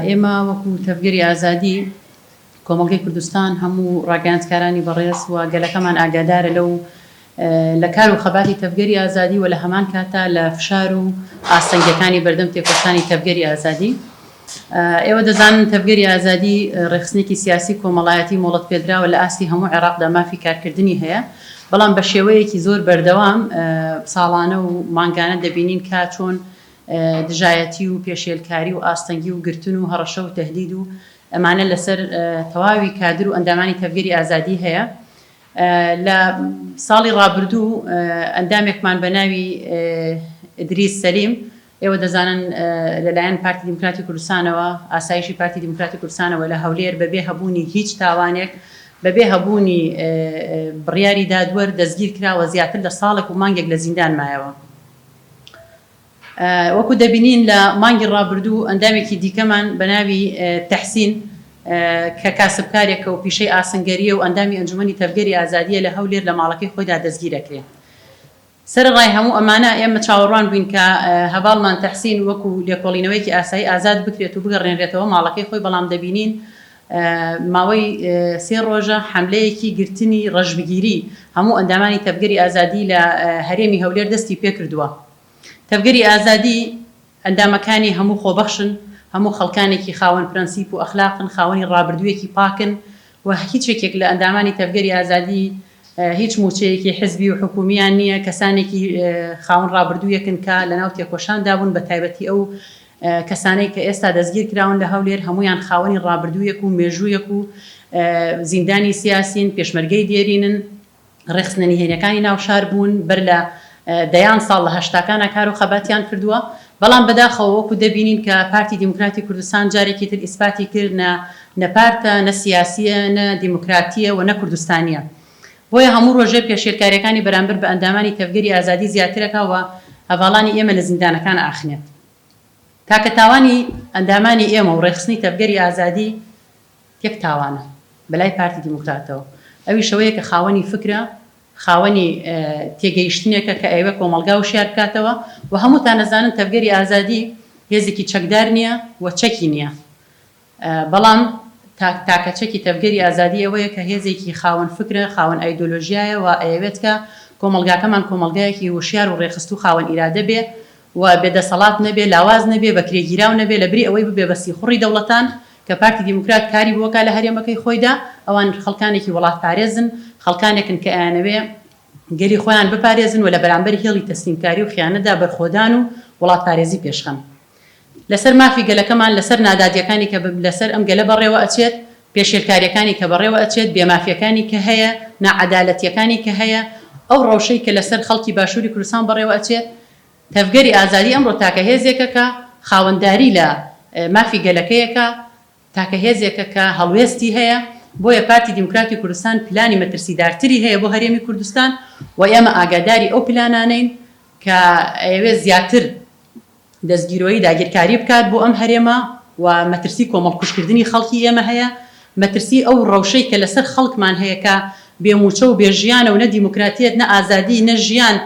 ئێمە وەکو تەفگەری ئازادی کۆمەڵگەی کوردستان هەموو ڕاگەیاندکارانی بەڕێز و گەلەکەمان ئاگادارە لەو لە کار و خەباتی تەفگەری ئازادی و لە هەمان کاتا لە فشار و ئاستەنگەکانی بەردەم تێکۆشانی تەفگەری ئازادی. ئێوە دەزانن تەفگەری ئازادی ڕێخستنێکی سیاسی کۆمەڵایەتی مۆڵەت پێدراوە لە ئاستی هەموو عێراقدا مافی کارکردنی هەیە، بەڵام بە شێوەیەکی زۆر بەردەوام ساڵانە و مانگانە دەبینین کا چۆن دژایەتی و پێشێلکاری و ئاستەنگی و گرتن و هەڕەشە و تەهدید و ئەمانە لەسەر تەواوی کادر و ئەندامانی تەفگەری ئازادی هەیە. لە ساڵی ڕابردوو ئەندامێکمان بە ناوی ئیدریس سەلیم، ئێوە دەزانن لەلایەن پارتی دیموکراتی کوردستانەوە ئاسایشی پارتی دیموکراتی کوردستانەوە لە هەولێر بەبێ هەبوونی هیچ تاوانێک بەبێ هەبوونی بڕیاری دادوەر دەستگیر کراوە زیاتر لە ساڵێک و مانگێک لە زیندان مایەوە. وەکو دەبینین لە مانگی ڕابردوو ئەندامێکی دیکەمان بە ناوی تەحسین کە کاسبکارێکە و پیشەی ئاسنگەریە و ئەندامی ئەنجومەنی تەفگەری ئازادیە لە هەولێر لە ماڵەکەی خۆیدا دەستگیرەکرێت. سەرڕای هەموو ئەمانە ئێمە چاوەڕوان بووین کە هەواڵمان تەحسین وەکو لێکۆڵینەوەیکی ئاسایی ئازاد بکرێت و بگەڕێنرێتەوە ماڵەکەی خۆی، بەڵام دەبینین ماوەی 3 ڕۆژە حملەیەکی گرتنی ڕەشبگیری هەموو ئەندامانی تەفگەری ئازادی لە هەرێمی هەولێر دەستی پێ کردووە. تەفگەری ئازادی ئەندامەکانی هەموو خۆبەخشن، هەموو خەڵکانێکی خاوەن پرەنسیپ و ئەخلاقن، خاوەنی ڕابردوویەکی پاکن و هیچێکێک لە ئەندامانی تەفگەری ئازادی هیچ موچەیەکی حزبی و حکومیان نییە، کەسانێکی خاوەن ڕابردوویەکن کە لە ناو تێکۆشاندا بوون، بە تایبەتی ئەو کەسانەی کە ئێستا دەستگیر کراون لە هەولێر هەمویان خاوەنی ڕابردوویەک و مێژوویەک و زیندانی سیاسین، پێشمەرگەی دێرینن، ڕێخستنە نهێنیەکانی ناوشار بوون، بەر لە دەیان ساڵ لە هەشتاکانە کار و خەباتیان کردووە. بەڵام بەداخەوە وەکو دەبینین کە پارتی دیموکراتی کوردستان جارێکی تر ئیسپاتی کرد نە پارتە، نە سیاسیە، نە دیموکراتیە و نە کوردستانیە. بۆیە هەموو ڕۆژێ پێشێلکاریەکانی بەرامبەر بە ئەندامانی تەفگەری ئازادی زیاترەکەوە هەواڵانی ئێمە لە زیندانەکان ئاخنێت. تاکە تاوانی ئەندامانی ئێمە و ڕێخستنی تەفگەری ئازادی یەک تاوانە بەلای پارتی دیموکراتەوە، ئەوی شەوەیە کە خاوەنی فکرە، خاوەنی تێگەیشتنێکە کە ئێوە کۆمەلگا و شیار بکاتەوە و هەمووتان نەزانن تەفگەری ئازادی هێزێکی چەکدار نییە و چەکی نییە، بەڵام تاکە چەکی تەفگەری ئازادی ئەوەیە کە هێزێکی خاوەن فکرە، خاوەن ئایدۆلۆژیایە و ئەوێت کە کۆمەلگاکەمان کۆمەلگایەکی وشیار و ڕێخست و خاوەن ئیرادە بێ و بێدەسەڵات نەبێ، لاواز نەبێ، بەکرێگیراو نەبێ، لەبری ئەوەی ببێ بەسی خوڕی دەوڵەتان کە پارتی دیموکرات کاری بووەکە لە هەرێمەکەی خۆیدا. ئەوان خەڵکانێکی وڵات پارێزن، خەڵکانێکن کە ئەیانەوێ گەلی خۆیان بپارێزن و لە بەرامبەر هێڵی تەسلیمکاری و خیانەتدا بەرخۆدان و وڵات پارێزی پێشخەن. لەسەر مافی گەلەکەمان لەسەر نادادیەکانی کە لەسەر ئەم گەلە بەڕێوە ئەچێت، پێشێلکاریەکانی کە بەڕێوە ئەچێت، بێمافیەکانی کە هەیە، نەعەدالەتیەکانی کە هەیە، ئەو ڕەوشەی کە لەسەر خەڵکی باشووری کوردستان بەڕێوە ئەچێت. تەفگەری ئازادی ئەمڕۆ تاکە هێزێکە کە خاوەنداری لە مافی گەلەکەیەکە، تاکە هێزێکە کە هەڵوێستی هەیە. بۆیە پارتی دیموکراتی کوردستان پلانی مەترسیدارتری هەیە بۆ هەرێمی کوردستان و ئێمە ئاگاداری ئەو پلانانەین کە ئەوێ زیاتر دەستگیرۆیی داگیرکاری بکات بۆ ئەم هەرێمە و مەترسی کۆمەڵکوشکردنی خەڵکی ئێمە هەیە، مەترسی ئەو ڕەوشەی کە لەسەر خەڵکمان هەیە کە بێموچە و بێژیانە و نە دیموکراتیەت، نە ئازادی، نە ژیان،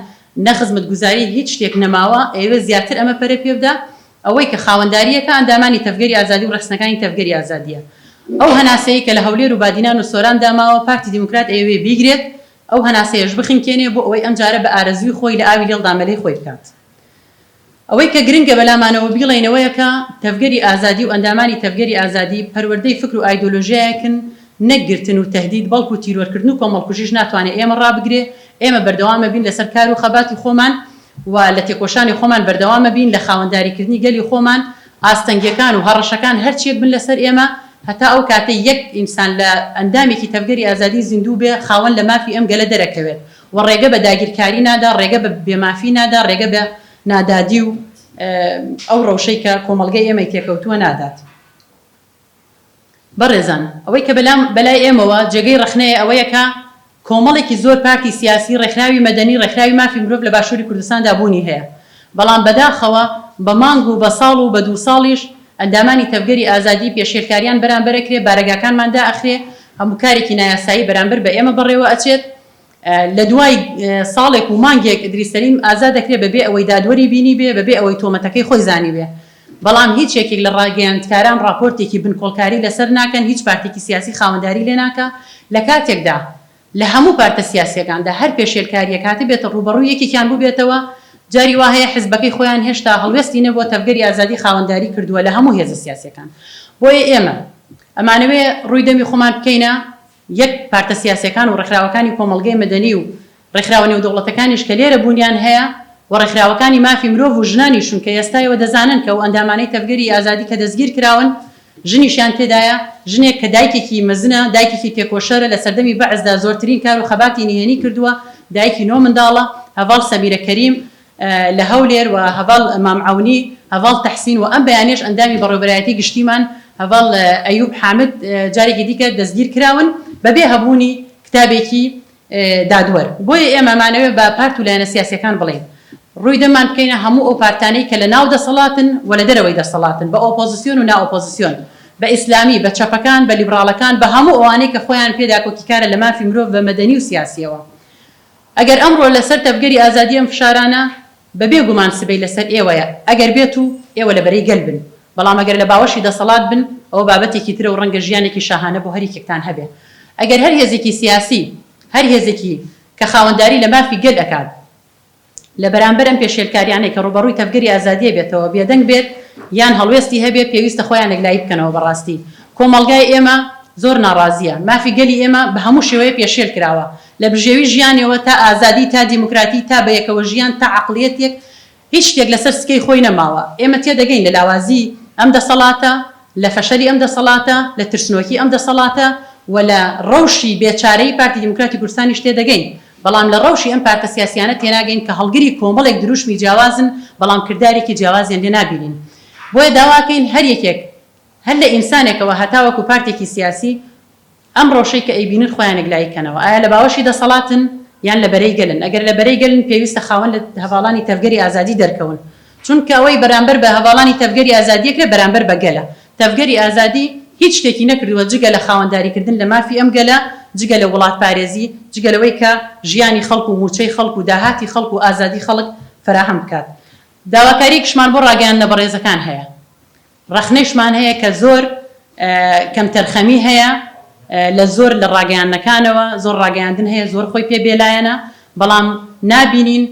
نە خزمەتگوزاری، هیچ شتێک نەماوە. ئەوێ زیاتر ئەمە پەرە پێبدا ئەوەی کە خاوەنداریەکە ئەندامانی تەفگەری ئازادی و ڕێخستنەکانی تەفگەری ئازادیە. ئەو هەناسەیە کە لە هەولێر و بادینان و سۆران داماوە پارتی دیموکرات ئەوێ بیگرێت، ئەو هەناسەیەش بخینکێنێ بۆ ئەوەی ئەم جارە بە ئارەزوی خۆی لە ئاوی لێڵدامەلەی خۆی بکات. ئەوەی کە گرنگە بەلامانەوە بیڵێنەوەیە کە تەفگەری ئازادی و ئەندامانی تەفگەری ئازادی پەروەردەی فکر و ئایدۆلۆژیایەکن، نەگرتن و تەهدید، بەڵکو و تیرۆرکردن و کۆمەڵکوژیش ناتوانێت ئێمە ڕابگرێ. ئێمە بەردەوامە بین لەسەر کار و خەباتی خۆمان و لە تێکۆشانی خۆمان بەردەوامە بین لە خاوەنداریکردنی گەلی خۆمان، ئاستەنگیەکان و هەڕەشەکان هەرچیەک بن لەسەر ئێمە، هەتا ئەو کاتە یەک ئینسان لە ئەندامێکی تەفگەری ئازادی زیندوو بێ خاوەن لە مافی ئەم گەلە دەرەکەوێت و ڕێگە بە داگیرکاری نادا، ڕێگە بە بێمافی نادا، ڕێگە بە نادادی و ئەو ڕەوشەی کە کۆمەڵگەی ئێمەی تێکەوتووە نادات. بەڕێزان، ئەوەی کە بەلای ئێمەوە جێگەی ڕەخنەیە ئەوەیە کە کۆمەڵێکی زۆر پارتی سیاسی، ڕێکخراوی مەدەنی، ڕێکخراوی مافی مرۆڤ لە باشووری کوردستاندا بوونی هەیە، بەڵام بەداخەوە بە مانگ و بە ساڵ و بە 2 ساڵیش ئەندامانی تەفگەری ئازادی پێشێلکاریان بەرامبەرەکرێ، بارەگاکانماندا ئەخرێ، هەموو کارێکی نایاسایی بەرامبەر بە ئێمە بەڕێوە ئەچێت. لە دوای ساڵێک و مانگێک ئیدریس سەلیم ئازاد دەکرێت بەبێ ئەوەی دادوەری بینی بێ، بەبێ ئەوەی تۆمەتەکەی خۆی زانی بێ. بەڵام هیچ یەکێک لە ڕاگەیاندکاران راپۆرتێکی بنکۆڵکاری لەسەر ناکەن، هیچ پارتێکی سیاسی خاوەنداری لێ ناکە لە کاتێکدا لە هەموو پارتە سیاسیەکاندا هەر پێشێلکاریە کاتی بێتە ڕوبەڕوو یەکێکیان بوو بێتەوە جاری وا هەیە حزبەکەی خۆیان هێشتا هەڵوێستی نەبووە تەفگەری ئازادی خاوەنداری کردووە لە هەموو هێزە سیاسیەکان. بۆیە ئێمە ئەمانەوێ ڕووی دەمی خۆمان بکەینە یەک پارتە سیاسیەکان و ڕێکخراوەکانی کۆمەڵگەی مەدەنی و ڕێکخراوە نێودەوڵەتەکانیش کە لێرە بوونیان هەیە و ڕێکخراوەکانی مافی مرۆڤ و ژنانیشون کە ئێستایەوە دەزانن کە ئەو ئەندامانەی تەفگەری ئازادی کە دەستگیر کراون ژنیشیان تێدایە، ژنێک کە دایکێکی مەزنە، دایکێکی تێکۆشەرە لە سەردەمی بەعزدا زۆرترین کار و خەباتی نهێنی کردووە، دایکی 9 منداڵە، هەڤاڵ سەمیرە کەریم لە هەولێر و هەڤاڵ مامعەونی، هەڤاڵ تەحسین و ئەم بەیانێش ئەندامی بەڕێوەبەرایەتی گشتیمان هەڤاڵ ئەیوب حامد جارێکی دیکە دەستگیر کراون بەبێ هەبوونی کتابێکی دادوەر. بۆیە ئێمەمانەوێ بە پارت و لایەنە سیاسیەکان بڵێن ڕووی دەمان بکەینە هەموو ئەو پارتانەی کە لە ناو دەسەڵاتن و لە دەرەوەی دەسەڵاتن، بە ئۆپۆزیسیۆن و ناوئۆپۆزیسیۆن، بە ئیسلامی، بە چەپەکان، بە لیبراڵەکان، بە هەموو ئەوانەی کە خۆیان پێدا کۆکیکارە لە مافی مرۆڤ بە مەدەنی و سیاسیەوە. ئەگەر ئەمڕۆ لەسەر تەفگەری ئازادی ئەم فشارانە بەبێ گومان سبەی لەسەر ئێوەیە، ئەگەر بێت و ئێوە لەبەرەی گەل بن، بەڵام ئەگەر لە باوەشی دەسەڵات بن ئەوە بابەتێکی ترە و ڕەنگە ژیانێکی شاهانە بۆ هەریکێکتان هەبێ. ئەگەر هەر هێزێکی سیاسی، هەر هێزێکی کە خاوەنداری لە مافی گەل ئەکات لە بەرامبەر ئەم پێشێلکاریانەی کە ڕوبەڕووی تەفگەری ئازادیە بێتەوە بێدەنگ بێت یان هەڵوێستی هەبێ پێویستە خۆیان یەکلایی بکەنەوە. بەڕاستی کۆمەڵگای ئێمە زۆر ناڕازیە، مافی گەلی ئێمە بە هەموو شێوەیە پێشێل کراوە لە بژێوی ژیانەوە تا ئازادی تا دیموکراتی تا بەیەکەوە ژیان تا عەقڵیەتێک هیچ شتێک لەسەر سکەی خۆی نەماوە. ئێمە تێدەگەین لە لاوازی ئەم دەسەڵاتە، لە فەشەری ئەم دەسەڵاتە، لە ترسنۆکی ئەم دەسەڵاتە و لە ڕەوشی بێچارەی پارتی دیموکراتی کوردستانیش تێدەگەین، بەڵام لە ڕەوشی ئەم پارتە سیاسیانە تێناگەین کە هەڵگری کۆمەڵێک دروشمی جیاوازن بەڵام کردارێکی جیاوازیان لێ نابینین. بۆیە داواکەین هەر یەکێک هەر لە ئینسانێکەوە هەتاوەکو پارتێکی سیاسی ئەم ڕۆژەی کە ئەیبینن خۆیان یەکلاییکەنەوە، ئایا لە باوەشی دەسەڵاتن یان لە بەرەی گەلن. ئەگەر لە بەرەی گەلن پێویستە خاوەن لە هەواڵانی تەفگەری ئازادی دەرکەون، چونکە ئەوەی بەرامبەر بە هەواڵانی تەفگەری ئازادیەکرێ بەرامبەر بە گەلە. تەفگەری ئازادی هیچ شتێکی نەکردووە جگە لە خاوەنداریکردن لە مافی ئەم گەلە، جگە لە وڵات پارێزی، جگە لەوەی کە ژیانی خەڵک و موچەی خەڵک و داهاتی خەڵک و ئازادی خەڵک فراهم بکات. داواکاریەکشمان بۆ ڕاگەیاندنە بەڕێزەکان هەیە، ڕەخنەیشمان هەیە کە زۆر کەم تەرخەمی هەیە لە زۆر لە ڕاگەیاندنەکانەوە، زۆر ڕاگەیاندن هەیە زۆر خۆی پێ بێلایەنە، بەڵام نابینین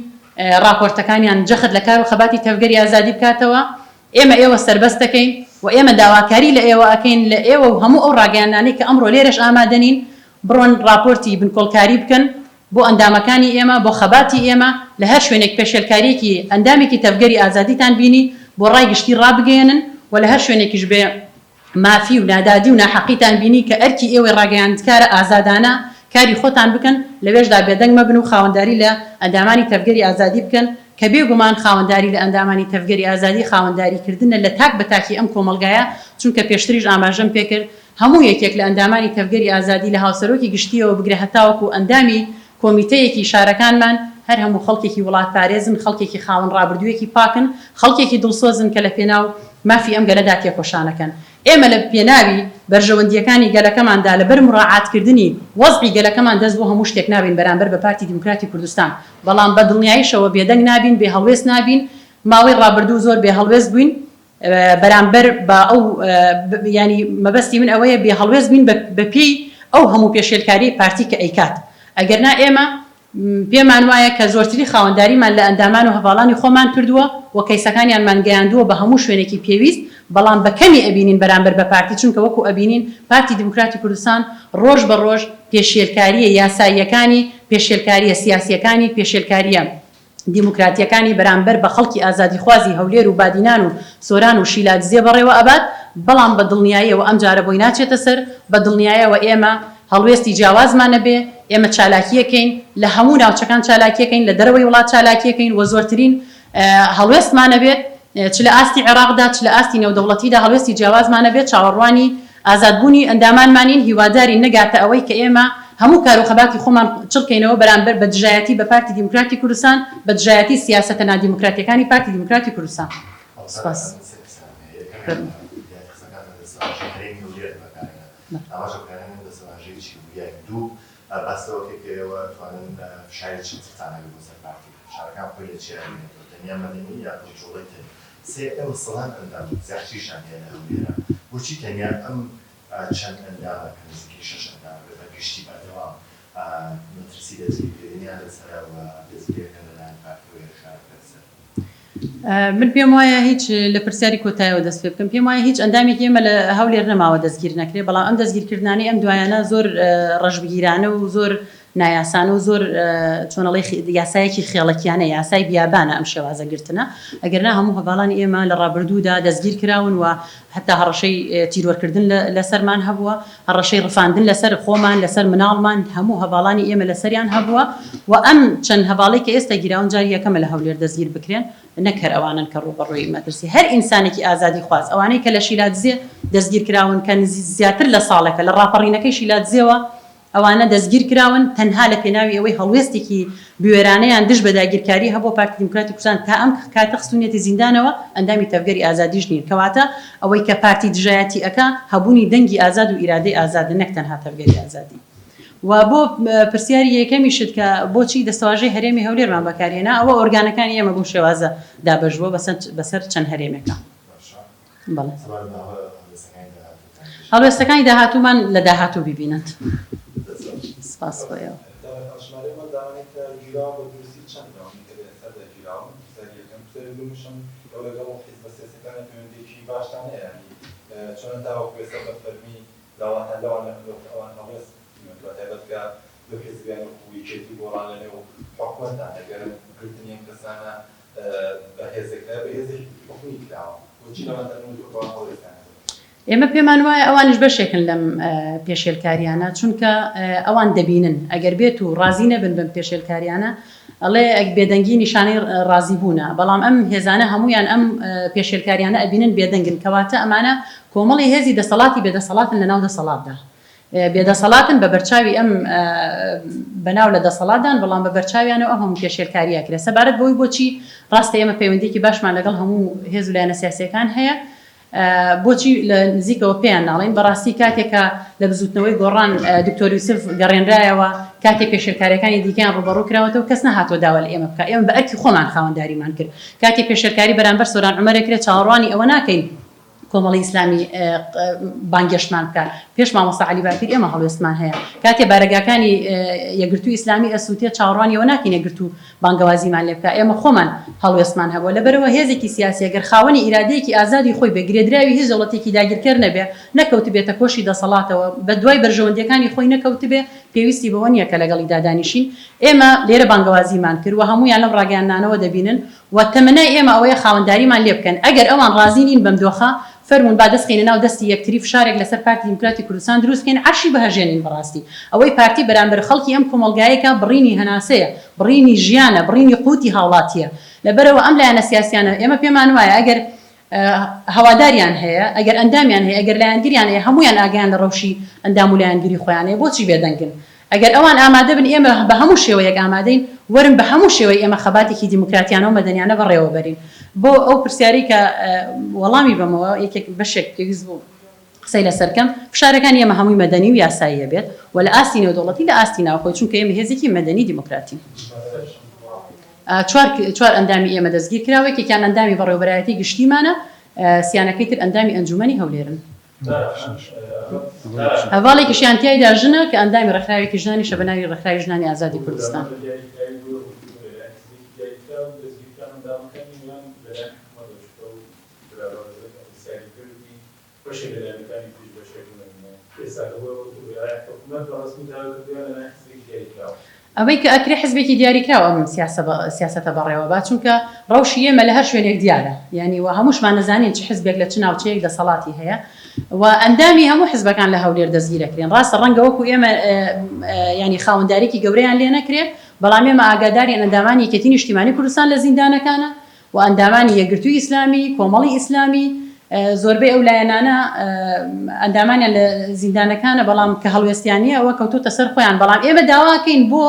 راپۆرتەکانیان جەخت لە کار و خەباتی تەفگەری ئازادی بکاتەوە. ئێمە ئێوە سەربەست دەکەین و ئێمە داواکاری لە ئێوە ئەکەین لە ئێوە و هەموو ئەو ڕاگەیاندانەی کە ئەمڕۆ لێرەش ئامادەنین بڕۆن راپۆرتی بنکۆڵکاری بکەن بۆ ئەندامەکانی ئێمە، بۆ خەباتی ئێمە لە هەر شوێنێک پێشێلکاریەکی ئەندامێکی تەفگەری ئازادیتان بینی بۆ ڕای گشتی ڕابگەێنن و لە هەر شوێنێکیش بێ مافی و نادادی و ناحەقیتان بینی کە ئەرکی ئێوەی ڕاگەیاندکارە ئازادانە کاری خۆتان بکەن، لەوێشدا بێدەنگ مەبن و خاوەنداری لە ئەندامانی تەفگەری ئازادی بکەن کە بێگومان خاوەنداری لە ئەندامانی تەفگەری ئازادی خاوەنداریکردنە لە تاک بەتاکی ئەم کۆمەڵگایە، چونکە پێشتریش ئاماژەم پێکرد هەموو یەکێک لە ئەندامانی تەفگەری ئازادی لە هاوسەرۆکی گشتیەوە بگرێ هەتاوەکو ئەندامی کۆمیتەیەکی شارەکانمان هەر هەموو خەڵکێکی وڵات پارێزن، خەڵکێکی خاوەن ڕابردوویەکی پاکن، خەڵکێکی دڵسۆزن کە لە پێناو مافی ئەم گەلەدا تێکۆشانەکەن. ئێمە لە پێناوی بەرژەوەندیەکانی گەلەکەماندا لەبەر مڕاعاتکردنی وەزعی گەلەکەمان دەست بۆ هەموو شتێک نابین بەرامبەر بە پارتی دیموکراتی کوردستان، بەڵام بە دڵنیاییشەوە بێدەنگ نابین، بێ هەڵوێست نابین. ماوەی ڕابردوو زۆر بێ هەڵوێست بووین بەرامبەر بە ئەو ینی مەبەستی من ئەوەیە بێ هەڵوێست بین بە پێی ئەو هەموو پێشێلکاری پارتی کە ئەیکات. ئەگەرنا ئێمە پێمان وایە کە زۆرتری خاوەنداریمان لە ئەندامان و هەواڵانی خۆمان کردووە و کەیسەکانیانمان گەیاندووە بە هەموو شوێنێکی پێویست، بەڵام بە کەمی ئەبینین بەرامبەر بە پارتی، چونکە وەکو ئەبینین پارتی دیموکراتی کوردستان ڕۆژ بە ڕۆژ پێشێلکاریە یاساییەکانی، پێشێلکاریە سیاسیەکانی، پێشێلکاریە دیموکراتیەکانی بەرامبەر بە خەڵکی ئازادیخوازی هەولێر و بادینان و سۆران و شیلات زێ بەڕێوە ئەبات، بەڵام بە دڵنیاییەوە ئەم جارە بۆی ناچێتە سەر، بە دڵنیاییەوە ئێمە هەڵوێستی جیاوازمانە بێ، ئێمە چالاکیەکەین لە هەموو ناوچەکان، چالاکیەکەین لە دەرەوەی وڵات چالاکیەکەین و زۆرترین هەڵوێستمانە بێت چ لە ئاستی عێراقدا چ لە ئاستی نێودەوڵەتیدا هەڵوێستی جیاوازمانە بێت، چاوەڕوانی ئازادبوونی ئەندامانمانین، هیواداری نەگاتە ئەوەی کە ئێمە هەموو کار و خەباتی خۆمان چڵکەینەوە بەرامبەر بە دژایەتی بە پارتی دیموکراتی کوردستان، بە دژایەتی سیاسەتە نادیموکراتیەکانی پارتی دیموکراتی کوردستان. سپاس. بەستەوەکێکەوە توانن فشاری چ تانەوی بۆ سەر پارتی شارەکان خۆی لە چێرانی دنیا مەدەنی یا جوڵەی سێ ئەو سەڵان ئەندام زیاتریشان هەیە لە هەولێرە بۆچی تەنیا ئەم چەند ئەندامە کە نزیکی 6 ئەندام بە گشتی بەردەوام مەترسی دەستگیرکردنیان لەسەرەوە دەستگیرەکە لەلایەن پارتیۆیە شارەکە لەسەر من پێم وایە هیچ لە پرسیاری کۆتاییەوە دەست پێ بکەم پێم وایە هیچ ئەندامێکی ئێمە لە هەولێر نەماوە دەستگیر نەکرێت بەڵام ئەم دەستگیرکردنانی ئەم دوایانە زۆر ڕەشبگیرانە و زۆر نایاسانە و زۆر چۆنەڵی یاسایەکی خێڵەکیانە یاسای بیابانە ئەم شێوازە گرتنە ئەگەرنا هەموو هەواڵانی ئێمە لە ڕابردوودا دەستگیر کراون و حتا هەڕەشەی تیرۆرکردن لەسەرمان هەبووە هەڕەشەی ڕفاندن لەسەر خۆمان لەسەر مناڵمان هەموو هەواڵانی ئێمە لەسەریان هەبووە و ئەم چەند هەواڵی کە ئێستا گیراون جاری یەکەمە لە هەولێر دەستگیر بکرێن نەکەر ئەوانن کە ڕوبەڕووی مەترسی هەر ئینسانێکی ئازادی خواست ئەوانەی کە لە شیلاتزێ دەستگیر کراون کە زیاتر لە ساڵێکە لە ڕاپەڕینەکەی شیلاتزێەوە ئەوانە دەستگیر کراون تەنها لە پێناوی ئەوەی هەڵوێستێکی بوێرانەیان دش بە داگیرکاری هەبوو پارتی دیموکراتی کوردستان تا ئەم کاتە خستونێتی زیندانەوە ئەندامی تەفگەری ئازادیش نین کەواتە ئەوەی کە پارتی دژایەتی ئەکا هەبوونی دەنگی ئازاد و ئیرادەی ئازادە نەک تەنها تەفگەری ئازادی و بۆ پرسیاری یەکەمیشت کە بۆچی دەستەواژەی هەرێمی هەولێرمان بەکارهێنا ئەوە ئۆرگانەکانی ئێمە بۆ شێوازە دابەژبووە بەسەر چەند هەرێمێکە بەڵێ هەڵوێستەکانی داهاتوومان لە داهاتوو ببینن سپاس خۆیەوە لو حزبيان ويجيتي بورانه وحكومه اگر بريطانيا كسانه بهزك حكومي كلاو وجينا مثلا نقول ئێمە پێمان وایە ئەوانش بەشێکن لەم پێشێلکاریانە چونکە ئەوان دەبینن ئەگەر بێت و ڕازی نەبن بەم پێشێلکاریانە ئەڵێ بێدەنگی نیشانەی ڕازی بوونە بەڵام ئەم هێزانە هەمویان ئەم پێشێلکاریانە ئەبینن بێدەنگن کەواتە ئەمانە کۆمەڵی هێزی دەسەڵاتی بێدەسەڵاتن لەناو دەسەڵاتدا بێدەسەڵاتن بە بەرچاوی ئەم بەناو لە دەسەڵاتدان بەڵام بە بەرچاویانەوە ئەم هەموو پێشێلکاریە کرێ سەبارەت بۆی بۆچی ڕاستە ئێمە پەیوەندێکی باشمان لەگەڵ هەموو هێز و لایەنە سیاسیەکان هەیە بۆچی لە نزیکەوە پێیان ناڵێن بەڕاستی کاتێکە لە بزوتنەوەی گۆڕان دکتۆر یوسف گەڕێنرایەوە کاتێک پێشێلکاریەکانی دیکەیان ڕوبەڕوو کراوەتەوە کەس نەهاتۆ داوا لە ئێمە بکە ئێمە بە ئەرکی خۆمان خاوەنداریمان کرد کاتێک پێشێلکاری بەرامبەر سۆران عومەرێک کرێت چاوەڕوانی ئەوە ناکەین کۆمەڵی ئیسلامی بانگەشتمان بکە پێش مامۆستا عەلی باپیر ئێمە هەڵوێستمان هەیە کاتێ بارەگاکانی یەکگرتووی ئیسلامی ئەسووتێ چاوەڕوانی ئەوە ناکەین یەکگرتو بانگەوازیمان لێ بکە ئێمە خۆمان هەڵوێستمان هەبووە لەبەرەوە هێزێکی سیاسی ئەگەر خاوەنی ئیرادەیەکی ئازادی خۆی بەگرێدراوی هیچ دەوڵەتێکی داگیرکەر نەبێ نەکەوت بێتە کۆشی دەسەڵاتەوە بە دوای بەرژەوەندەکانی خۆی نەکەوت بێ پێویستی بەوە نییە کە لەگەڵی دادانیشین ئێمە لێرە بانگەوازیمان کرد و هەمویان لەم ڕاگەیاندانەوە دەبینن و تەمەنای ئێمە ئەوەیە خاوەنداریمان لێ بکەن ئەگەر ئەوان ڕازی نین بەم دۆخە فەرمون با دەستخینە ناو دەستی یەکتری فشارێک لەسەر پارتی دیموکراتی کوردستان دروستکەین عەرشی بەهەژێنین بەڕاستی ئەوەی پارتی بەرامبەر خەڵکی ئەم کۆمەلگایەکە بڕینی هەناسەیە بڕینی ژیانە بڕینی قوتی هاوڵاتیە لەبەرەوە ئەم لایەنە سیاسیانە ئێمە پێمان وایە ئەگەر هەواداریان هەیە ئەگەر ئەندامیان هەیە ئەگەر لایەنگیریان هەیە هەمویان ئاگیان لە ڕەوشی ئەندام و لایەنگیری خۆیان هەیە بۆچی بێدەنگن ئەگەر ئەوان ئامادە بن ئێمە بە هەموو شێوەیەک ئامادەین وەرن بە هەموو شێوەی ئێمە خەباتێکی دیموکراتیانە و مەدەنیانە بەڕێوە بەرین بۆ ئەو پرسیاری کە وەڵامی بەمەوە یەکێک بەشێک پێویست بوو قسەی لەسەرکەم فشارەکان ئێمە هەمووی مەدەنی و یاساییە بێت و لە ئاستی نێودەوڵەتی لە ئاستی ناوخۆی چونکە ئێمە هێزێکی مەدەنی دیموکراتی چوار ئەندامی ئێمە دەستگیر کراوە کێکیان ئەندامی بەڕێوەبەرایەتی گشتیمانە سیانەکەی تر ئەندامی ئەنجومەنی هەولێرن هەواڵێکیشیان تیایدا ژنە کە ئەندامی ڕێکخراوێکی ژنانی شە بە ناوی ڕێکخراوی ژنانی ئازادی کوردستان ئەوەی کە ئەکرێ حزبێکی دیاریکراوە ئەم سیاسەتە بەڕێوە با چونکە ڕەوشی ئێمە لە هەر شوێنێک دیارە یعنی و هەمووشمان نەزانین چ حزبێک لە چ ناوچەیەک دەسەڵاتی هەیە و ئەندامی هەموو حزبەکان لە هەولێر دەستگیرەکرێن ڕاستە ڕەنگە وەکو ئێمە ینی خاوەنداریکی گەورەیان لێ نەکرێت بەڵام ئێمە ئاگاداری ئەندامانی یەکێتی نیشتیمانی کوردستان لە زیندانەکانە و ئەندامانی یەکگرتووی ئیسلامی کۆمەڵی ئیسلامی زۆربەی ئەو لایەنانە ئەندامانیان لە زیندانەکانە بەڵام کە هەڵوێستیانیە ئەوە کەوتوتە سەر خۆیان بەڵام ئێمە داواکەین بۆ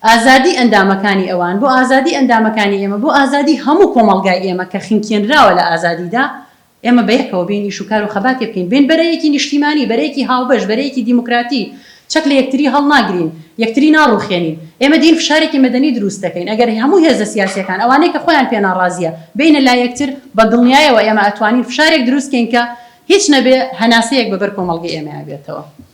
ئازادی ئەندامەکانی ئەوان بۆ ئازادی ئەندامەکانی ئێمە بۆ ئازادی هەموو کۆمەڵگای ئێمە کە خینکێنراوە لە ئازادیدا ئێمە بەیەکەوە بین ئیش و کار و خەباتێ بکەین بین بەرەیەکی نیشتیمانی بەرەیەکی هاوبەش بەرەیەکی دیموکراتی چ چەک لە یەکتری هەڵ ناگرین یەکتری ناڕوخێنین ئێمە دین فشارێکی مەدەنی دروست دەکەین ئەگەر هەموو هێزە سیاسیەکان ئەوانەی کە خۆیان پێ ناڕازیە بینە لا یەکتر بە دڵنیایەوە ئێمە ئەتوانین فشارێک دروستکەین کە هیچ نەبێ هەناسەیەک بەبەر کۆمەڵگەی ئێمە بێتەوە